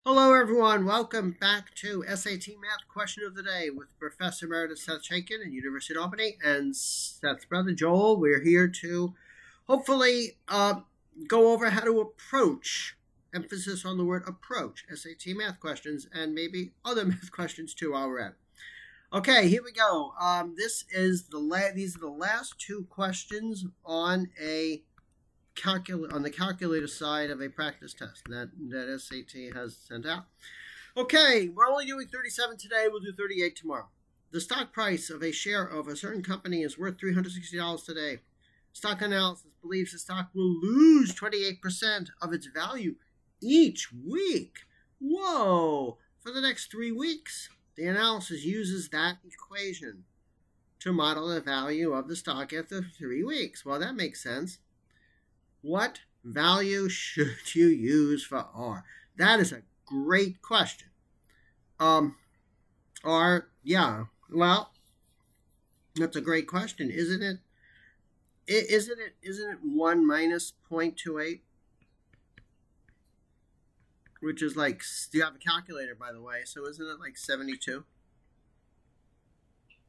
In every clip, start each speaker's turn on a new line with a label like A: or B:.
A: Hello, everyone. Welcome back to SAT Math Question of the Day with Professor Emeritus Seth Chaiken at University of Albany and Seth's brother Joel. We're here to hopefully go over how to approach, emphasis on the word approach, SAT math questions and maybe other math questions too while we're at it. Okay, here we go. These are the last two questions on on the calculator side of a practice test that SAT has sent out. Okay, we're only doing 37 today. We'll do 38 tomorrow. The stock price of a share of a certain company is worth $360 today. Stock analysis believes the stock will lose 28% of its value each week. Whoa! For the next 3 weeks. The analysis uses that equation to model the value of the stock after 3 weeks. Well, that makes sense. What value should you use for R? That is a great question. Well, that's a great question, isn't it? Isn't it 1 minus 0.28? Which is like, you have a calculator, by the way, so isn't it like 72?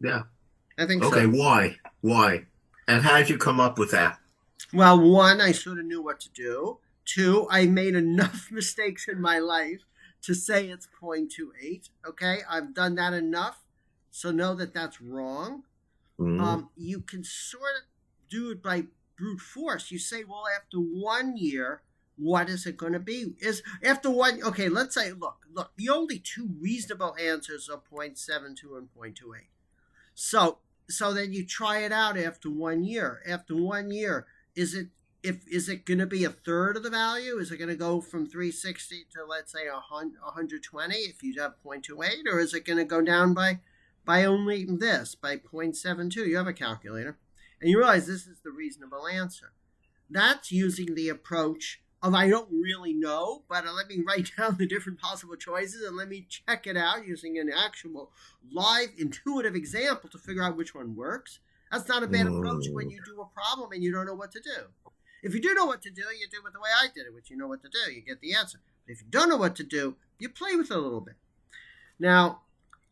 B: Yeah.
A: I think
B: Okay,
A: so.
B: why? And how did you come up with that?
A: Well, one, I sort of knew what to do. Two, I made enough mistakes in my life to say it's 0.28. Okay, I've done that enough, so know that that's wrong. You can sort of do it by brute force. You say, well, after 1 year, what is it going to be? Is after one? Okay, let's say, look. The only two reasonable answers are 0.72 and 0.28. So then you try it out after 1 year. After 1 year, is it going to be a third of the value? Is it going to go from 360 to, let's say, 120 if you have 0.28, or is it going to go down by only this, by 0.72? You have a calculator, and you realize this is the reasonable answer. That's using the approach of I don't really know, but let me write down the different possible choices and let me check it out using an actual live intuitive example to figure out which one works. That's not a bad approach when you do a problem and you don't know what to do. If you do know what to do, you do it the way I did it, which you know what to do. You get the answer. But if you don't know what to do, you play with it a little bit. Now,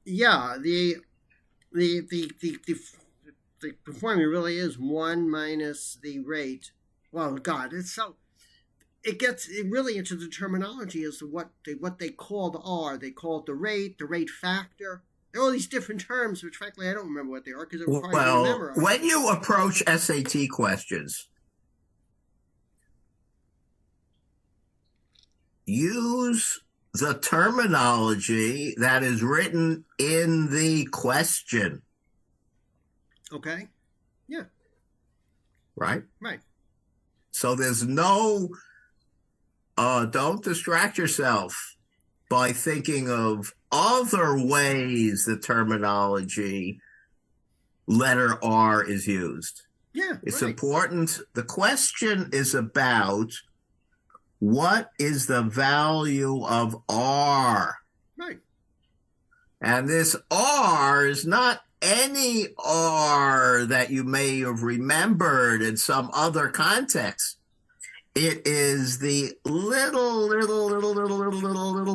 A: yeah, the formula really is 1 minus the rate. Well, God, it gets really into the terminology as to what they call the R. They call it the rate factor. There are all these different terms, which frankly I don't remember what they are because it requires you to memorize.
B: When you approach SAT questions, use the terminology that is written in the question.
A: Okay. Yeah.
B: Right?
A: Right.
B: So there's no, don't distract yourself by thinking of other ways the terminology letter R is used.
A: Yeah.
B: It's
A: right.
B: important. The question is about what is the value of R?
A: Right.
B: And this R is not any R that you may have remembered in some other context. It is the little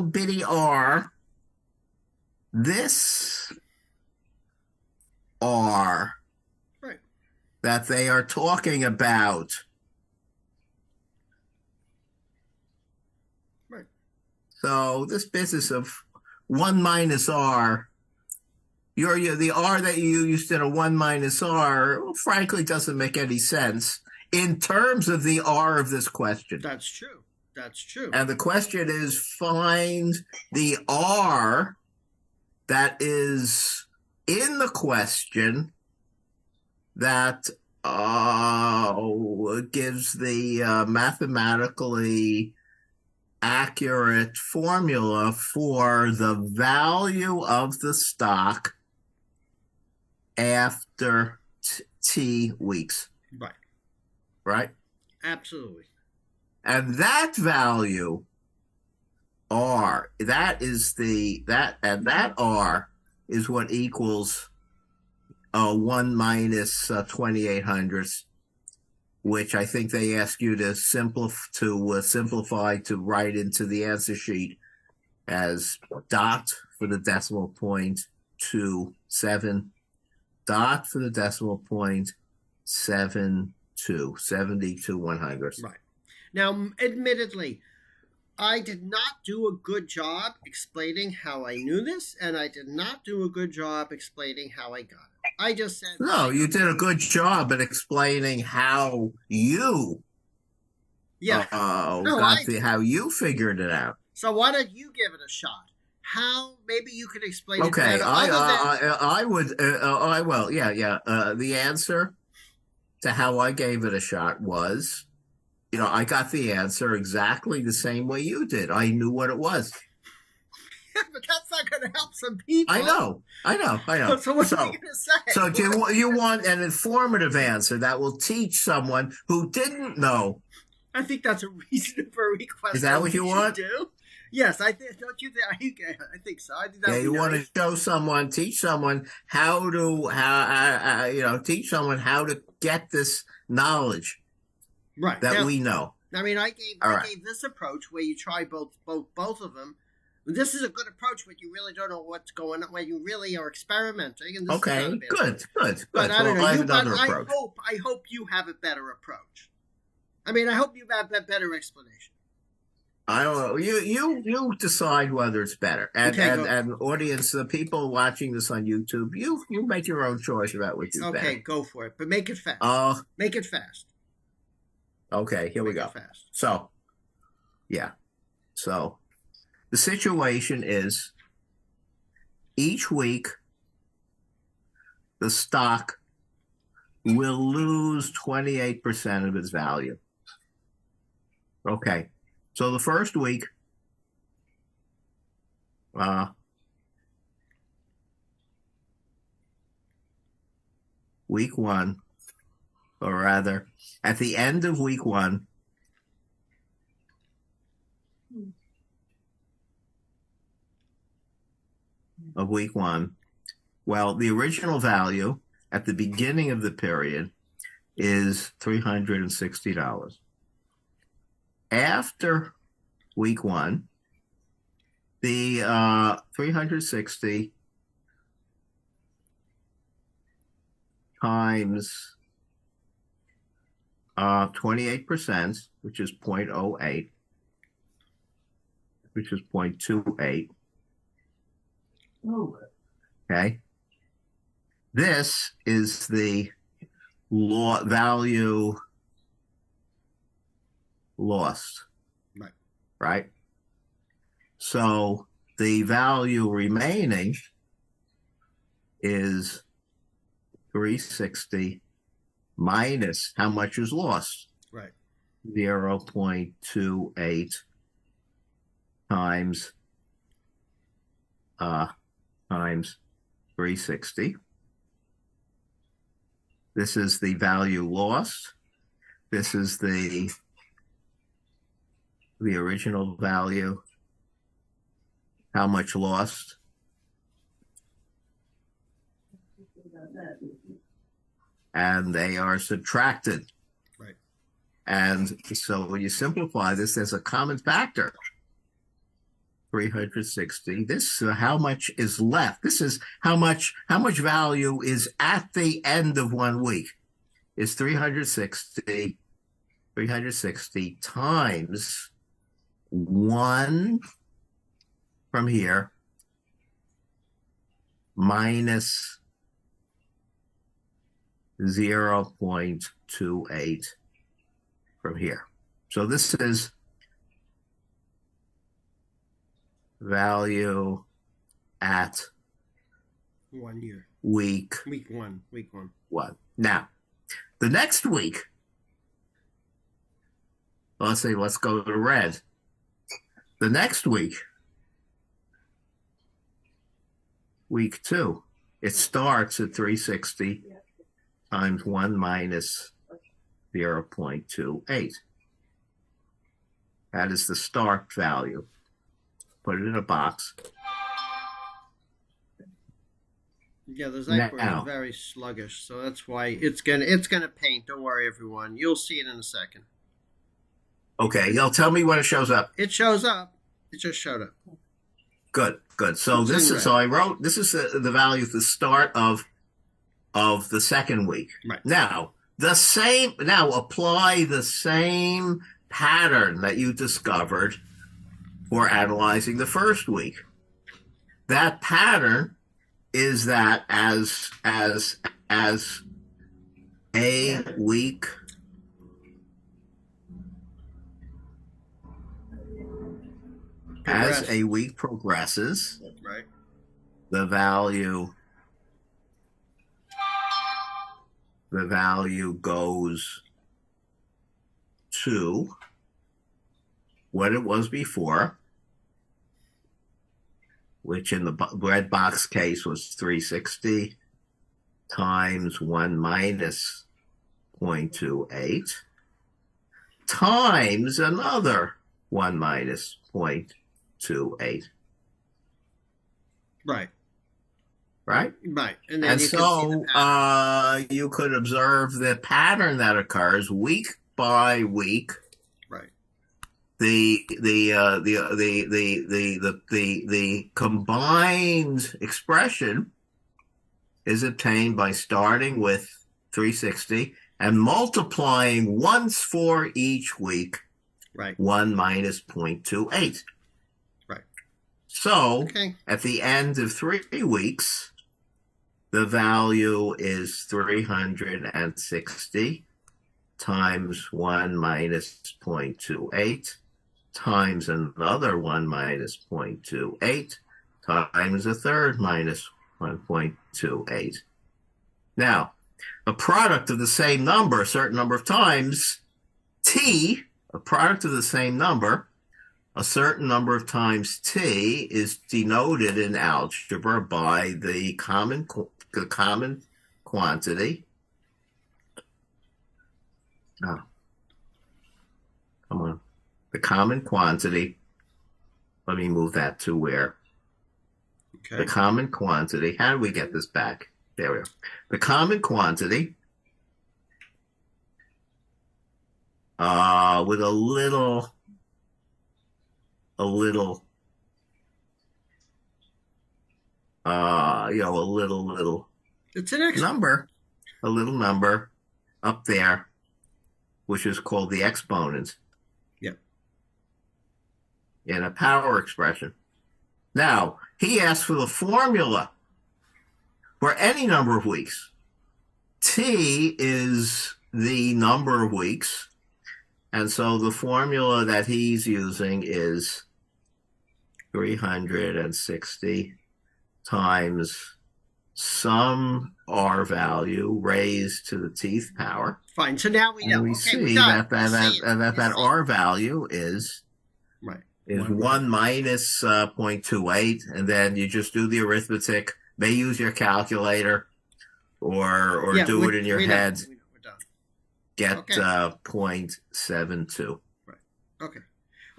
B: bitty R. This R
A: Right.
B: that they are talking about.
A: Right.
B: So this business of 1 minus R, the R that you used in a 1 minus R, frankly, doesn't make any sense in terms of the R of this question.
A: That's true. That's true.
B: And the question is, find the R that is in the question that gives the mathematically accurate formula for the value of the stock after T weeks.
A: Right.
B: Right?
A: Absolutely.
B: And that value R, that R is what equals 1 minus 28 hundredths, which I think they ask you to simplify to write into the answer sheet as dot for the decimal point 27, dot for the decimal point 72, 72 100.
A: Right. Now, admittedly, I did not do a good job explaining how I knew this, and I did not do a good job explaining how I got it. I just said,
B: No, you did a good job at explaining how you
A: yeah.
B: how you figured it out.
A: So why don't you give it a shot? How maybe you could explain it
B: Okay,
A: better.
B: I would the answer to how I gave it a shot was, I got the answer exactly the same way you did. I knew what it was.
A: Yeah, but that's not going to help some people.
B: I know.
A: So what are you going to say?
B: So do you want an informative answer that will teach someone who didn't know?
A: I think that's a reasonable request.
B: Is that what you want?
A: Do? Yes, I think. Don't you think? I think so. I think that.
B: Yeah, you want to show someone, teach someone how to, teach someone how to get this knowledge,
A: right?
B: That
A: now,
B: we know.
A: I mean, I gave this approach where you try both of them. This is a good approach, but you really don't know what's going on when you really are experimenting. And this
B: okay,
A: is
B: good.
A: But I don't know. I hope you have a better approach. I mean, I hope you have a better explanation.
B: I don't know. You decide whether it's better, and audience, the people watching this on YouTube, you make your own choice about what you.
A: Okay, go for it, but make it fast. Make it fast.
B: Okay, here we go.
A: Fast.
B: So, yeah. So, the situation is each week the stock will lose 28% of its value. Okay. So the first week, week one, or rather, at the end of week one, well, the original value at the beginning of the period is $360. After week one, the 360 times 28%, which is 0.08, which is 0.28. Okay. This is the value lost. Right. So the value remaining is 360 minus how much is lost.
A: Right.
B: 0.28 times 360. This is the value lost. This is the original value, how much lost. And they are subtracted.
A: Right.
B: And so when you simplify this, there's a common factor. 360. This how much is left. This is how much value is at the end of 1 week. Is 360 times 1 from here minus 0.28 from here. So this is value at
A: 1 year.
B: Week
A: one.
B: Now, the next week, let's go to red. The next week, week 2, it starts at 360 times 1 minus 0.28. That is the start value. Put it in a box.
A: Yeah, the Zypher is very sluggish, so that's why it's gonna paint. Don't worry, everyone. You'll see it in a second.
B: Okay, you'll tell me when it shows up.
A: It shows up. It just showed up.
B: Good, good. So this is so I wrote this is the value at the start of the second week.
A: Right.
B: Now apply the same pattern that you discovered for analyzing the first week. That pattern is that as a week as a week progresses,
A: right,
B: the value goes to what it was before, which in the red box case was 360 times 1 minus 0.28 times another 1 minus 0.28.
A: Right.
B: Right?
A: Right.
B: And so you could observe the pattern that occurs week by week.
A: Right.
B: The combined expression is obtained by starting with 360 and multiplying once for each week.
A: Right.
B: 1 minus 0.28.
A: Right.
B: So at the end of 3 weeks, the value is 360 times 1 minus 0.28 times another 1 minus 0.28 times a third minus 1.28. Now, a product of the same number a certain number of times, t, a product of the same number a certain number of times t is denoted in algebra by the common quantity. Oh, come on. The common quantity. Let me move that to where? Okay. The common quantity. How do we get this back? There we go. The common quantity with a little
A: it's an
B: number, a little number up there, which is called the exponent.
A: Yep.
B: In a power expression. Now, he asked for the formula for any number of weeks. T is the number of weeks, and so the formula that he's using is 360 times some R value raised to the tth power.
A: Fine. So now we know.
B: And we see that R value is 1 minus 0.28, and then you just do the arithmetic. May use your calculator or do it in your head. Get 0.72.
A: Right. Okay.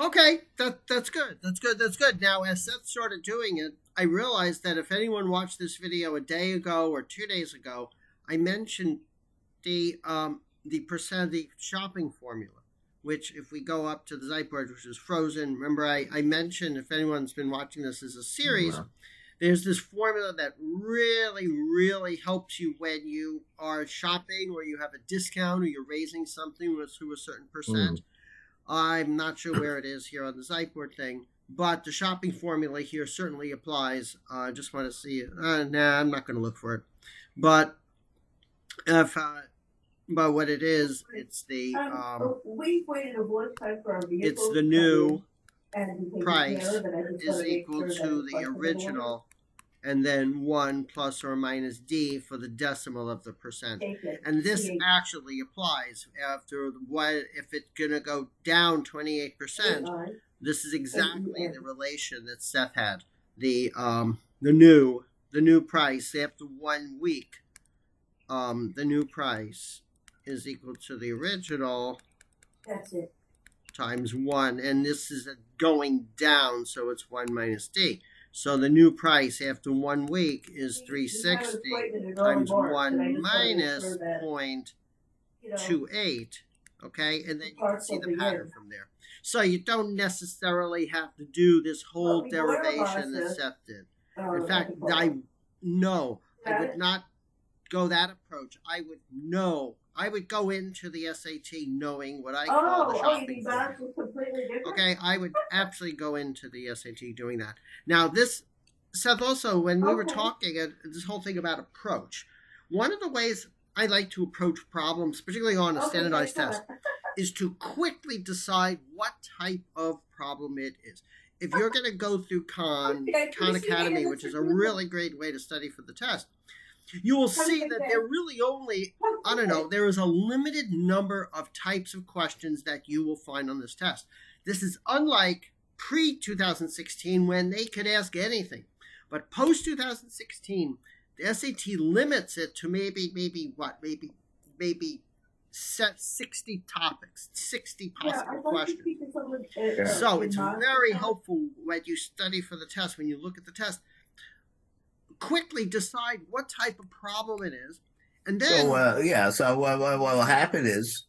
A: Okay, that's good. That's good. Now, as Seth started doing it, I realized that if anyone watched this video a day ago or 2 days ago, I mentioned the percent of the shopping formula, which if we go up to the Zeitboard, which is frozen, remember I mentioned, if anyone's been watching this as a series, there's this formula that really, really helps you when you are shopping or you have a discount or you're raising something to a certain percent. I'm not sure where it is here on the Zeitboard thing, but the shopping formula here certainly applies. I just want to see it. Nah, I'm not going to look for it. But if but what it is, it's the it's the new price is equal to the original, and then 1 plus or minus d for the decimal of the percent. And this actually applies after if it's going to go down 28%. This is exactly the relation that Seth had. The new price after 1 week. The new price is equal to the original.
C: That's it.
A: Times 1, and this is going down, so it's 1 minus d. So the new price after 1 week is 360 times 1 minus 0.28. Okay, and then you can see the pattern from there. So you don't necessarily have to do this whole derivation that Seth did. In fact, I would not go that approach. I would go into the SAT knowing what I call the shopping formula. Okay, I would absolutely go into the SAT doing that. Now, this, Seth, also, when we were talking, this whole thing about approach, one of the ways I like to approach problems, particularly on a standardized test, is to quickly decide what type of problem it is. If you're going to go through Khan Academy, which is a really great way to study for the test, you will see that there really only, there is a limited number of types of questions that you will find on this test. This is unlike pre-2016 when they could ask anything. But post-2016, the SAT limits it to maybe 60 topics, 60 possible questions. So it's very helpful when you study for the test, when you look at the test, quickly decide what type of problem it is, and then
B: what will happen is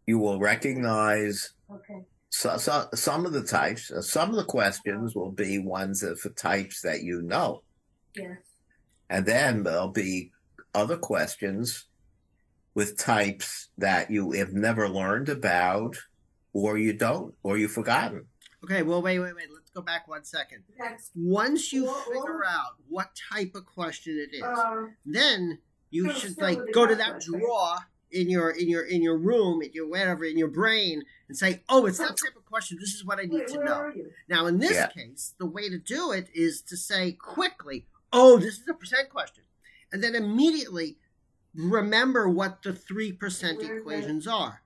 B: you will recognize some of the types. Some of the questions will be ones that for types that you know.
C: Yes.
B: And then there'll be other questions with types that you have never learned about, or you don't, or you've forgotten.
A: Okay, well, wait. Let's go back 1 second. Once you figure out what type of question it is, then you should go to that drawer in your room, in your brain, and say, oh, it's that type of question. This is what I need to know. Now, in this case, the way to do it is to say quickly, oh, this is a percent question. And then immediately remember what the 3% equations are.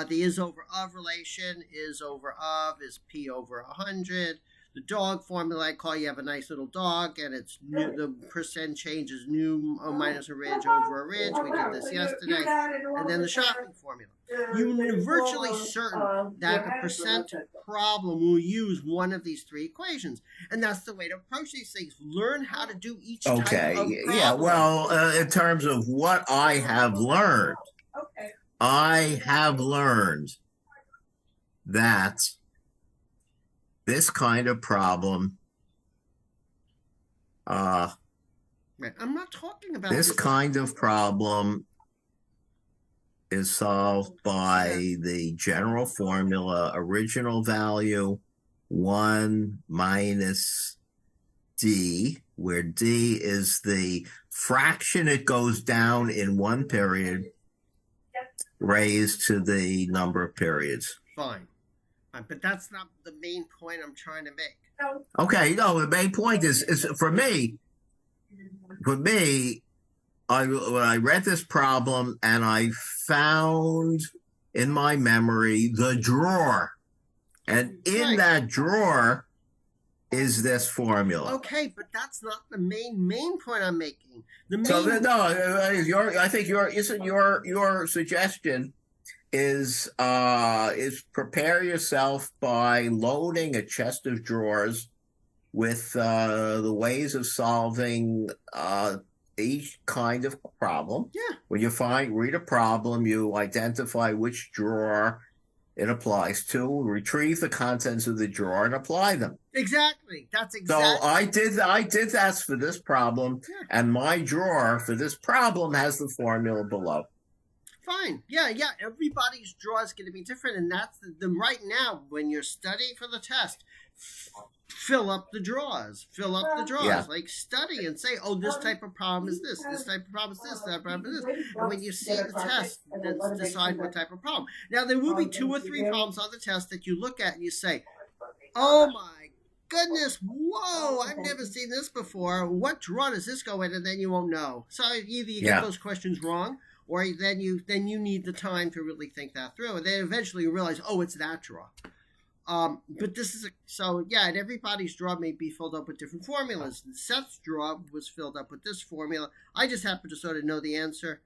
A: The is over of relation, is over of, is P over 100. The dog formula, I call you have a nice little dog, and it's new, the percent change is new minus a ridge over a ridge. We did this yesterday. And then the shopping formula. You're virtually certain that a percent problem will use one of these three equations. And that's the way to approach these things. Learn how to do each type of problem.
B: Yeah, well, in terms of what I have learned, I have learned that this kind of problem,
A: I'm not talking about
B: this kind of problem is solved by the general formula, original value 1 minus D, where D is the fraction it goes down in one period raised to the number of periods.
A: Fine. But that's not the main point I'm trying to make.
B: Okay, no, the main point is for me, when I read this problem and I found in my memory the drawer, and in that drawer is this formula.
A: Okay, but that's not the main point I'm making.
B: I think your suggestion is prepare yourself by loading a chest of drawers with the ways of solving each kind of problem.
A: Yeah.
B: When you read a problem, you identify which drawer it applies to, retrieve the contents of the drawer, and apply them.
A: Exactly. That's exactly.
B: So I did that for this problem, and my drawer for this problem has the formula below.
A: Fine. Yeah. Everybody's draw is going to be different, and that's the right now when you're studying for the test. Fill up the drawers.
B: Yeah.
A: Like study and say, oh, this type of problem is this. This type of problem is this. That problem is this. And when you see the test, then decide what type of problem. Now, there will be 2 or 3 problems on the test that you look at and you say, oh my goodness, whoa, I've never seen this before. What drawer does this go in? And then you won't know. So either you get those questions wrong, or then you need the time to really think that through. And then eventually you realize, oh, it's that drawer. But this is and everybody's drawer may be filled up with different formulas. Seth's drawer was filled up with this formula. I just happen to sort of know the answer.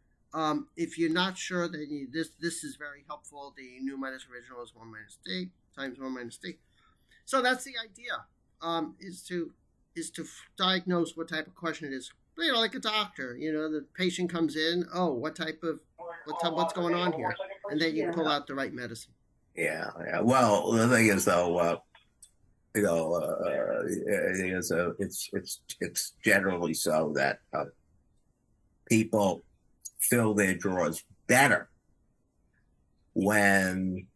A: If you're not sure, then this is very helpful. The new minus original is 1 minus D times 1 minus D. So that's the idea. Is to diagnose what type of question it is You know, like a doctor. You know, the patient comes in. Oh, what's going on here? And then you pull out the right medicine.
B: Yeah, yeah. Well, the thing is, though, it's generally so that people fill their drawers better when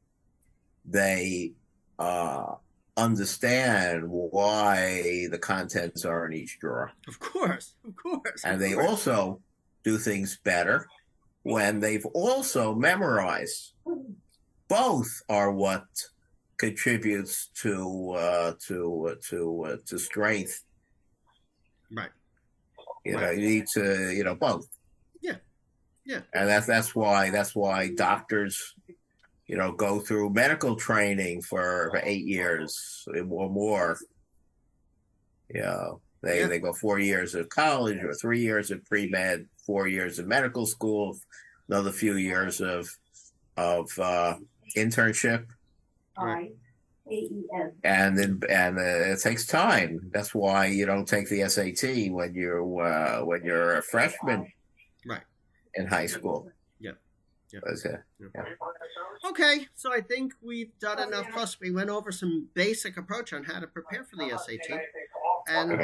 B: they understand why the contents are in each drawer.
A: Of course.
B: And they also do things better when they've also memorized. Both are what contributes to strength.
A: Right.
B: You know, you need to, both.
A: Yeah.
B: And that's why doctors, go through medical training for 8 years or more. They go 4 years of college or 3 years of pre-med, 4 years of medical school, another few years of internship.
A: Right.
B: And it takes time. That's why you don't take the SAT when you're a freshman,
A: right,
B: in high school.
A: Yeah. Okay, so I think we've done enough. Plus, we went over some basic approach on how to prepare for the SAT. And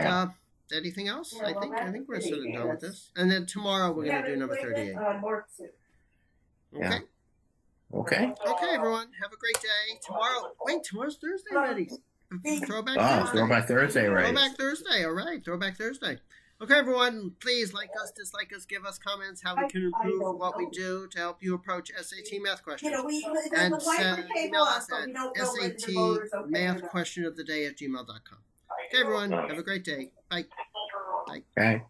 A: anything else? I think we're sort of done with this. And then tomorrow we're going to do number 38. Okay.
B: Okay.
A: Okay, everyone. Have a great day. Tomorrow's Thursday already. Throwback Thursday.
B: Throwback Thursday, right?
A: Throwback Thursday. All right. Throwback Thursday. Okay, everyone. Please like us, dislike us, give us comments how we can improve what we do to help you approach SAT math questions. And email us at SATmathquestionoftheday@gmail.com. Okay, everyone. Have a great day. Bye.
B: Okay.